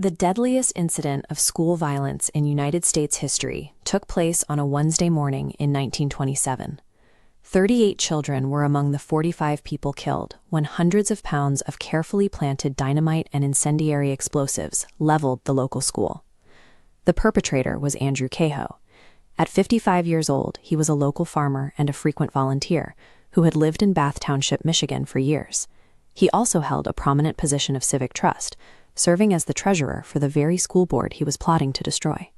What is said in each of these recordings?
The deadliest incident of school violence in United States history took place on a Wednesday morning in 1927. 38 children were among the 45 people killed when hundreds of pounds of carefully planted dynamite and incendiary explosives leveled the local school. The perpetrator was Andrew Cahoe. At 55 years old, he was a local farmer and a frequent volunteer who had lived in Bath Township, Michigan for years. He also held a prominent position of civic trust, serving as the treasurer for the very school board he was plotting to destroy.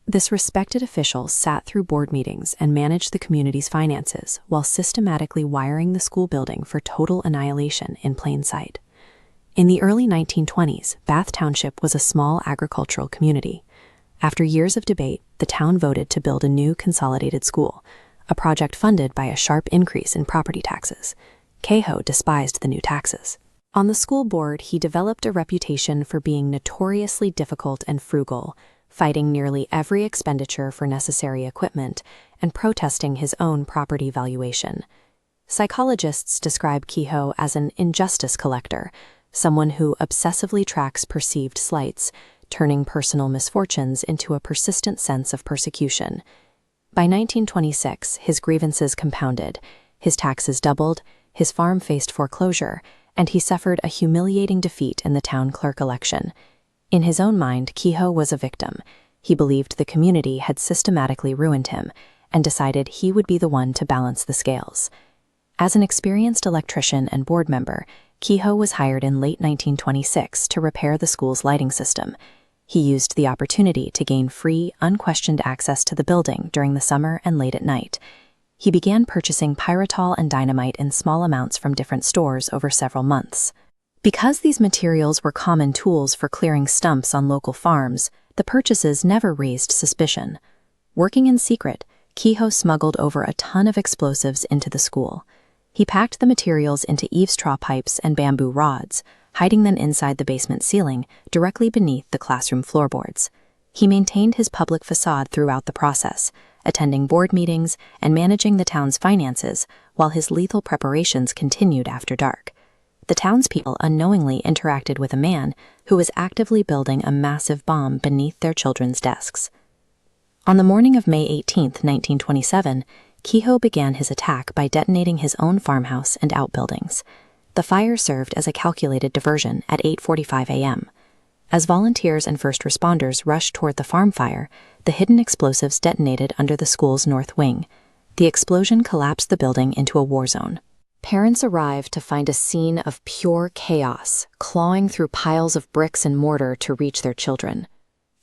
This respected official sat through board meetings and managed the community's finances while systematically wiring the school building for total annihilation in plain sight. In the early 1920s, Bath Township was a small agricultural community. After years of debate, the town voted to build a new consolidated school, a project funded by a sharp increase in property taxes. Cahoe despised the new taxes. On the school board, he developed a reputation for being notoriously difficult and frugal, fighting nearly every expenditure for necessary equipment and protesting his own property valuation. Psychologists describe Cahoe as an injustice collector, someone who obsessively tracks perceived slights, turning personal misfortunes into a persistent sense of persecution. By 1926, his grievances compounded. His taxes doubled, his farm faced foreclosure, and he suffered a humiliating defeat in the town clerk election. In his own mind, Cahoe was a victim. He believed the community had systematically ruined him, and decided he would be the one to balance the scales. As an experienced electrician and board member, Cahoe was hired in late 1926 to repair the school's lighting system. He used the opportunity to gain free, unquestioned access to the building during the summer and late at night. He began purchasing pyritol and dynamite in small amounts from different stores over several months. Because these materials were common tools for clearing stumps on local farms, the purchases never raised suspicion. Working in secret, Cahoe smuggled over a ton of explosives into the school. He packed the materials into eaves straw pipes and bamboo rods, hiding them inside the basement ceiling, directly beneath the classroom floorboards. He maintained his public facade throughout the process, attending board meetings and managing the town's finances while his lethal preparations continued after dark. The townspeople unknowingly interacted with a man who was actively building a massive bomb beneath their children's desks. On the morning of May 18, 1927, Cahoe began his attack by detonating his own farmhouse and outbuildings. The fire served as a calculated diversion at 8:45 a.m. As volunteers and first responders rushed toward the farm fire, the hidden explosives detonated under the school's north wing. The explosion collapsed the building into a war zone. Parents arrived to find a scene of pure chaos, clawing through piles of bricks and mortar to reach their children.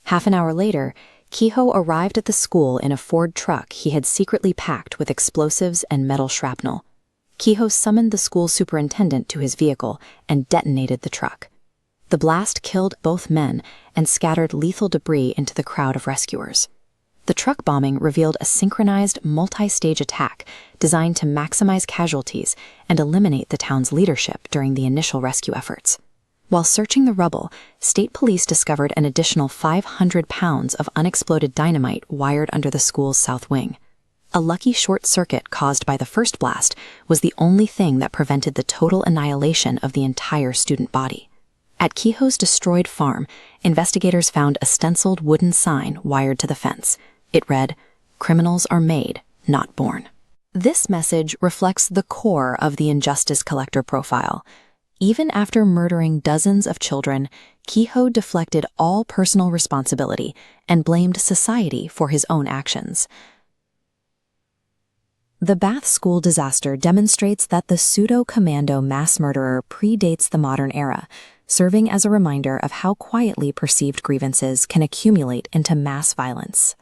Half an hour later, Cahoe arrived at the school in a Ford truck he had secretly packed with explosives and metal shrapnel. Cahoe summoned the school superintendent to his vehicle and detonated the truck. The blast killed both men and scattered lethal debris into the crowd of rescuers. The truck bombing revealed a synchronized, multi-stage attack designed to maximize casualties and eliminate the town's leadership during the initial rescue efforts. While searching the rubble, state police discovered an additional 500 pounds of unexploded dynamite wired under the school's south wing. A lucky short circuit caused by the first blast was the only thing that prevented the total annihilation of the entire student body. At Cahoe's destroyed farm, investigators found a stenciled wooden sign wired to the fence. It read, "Criminals are made, not born." This message reflects the core of the injustice collector profile. Even after murdering dozens of children, Cahoe deflected all personal responsibility and blamed society for his own actions. The Bath School disaster demonstrates that the pseudo-commando mass murderer predates the modern era, serving as a reminder of how quietly perceived grievances can accumulate into mass violence.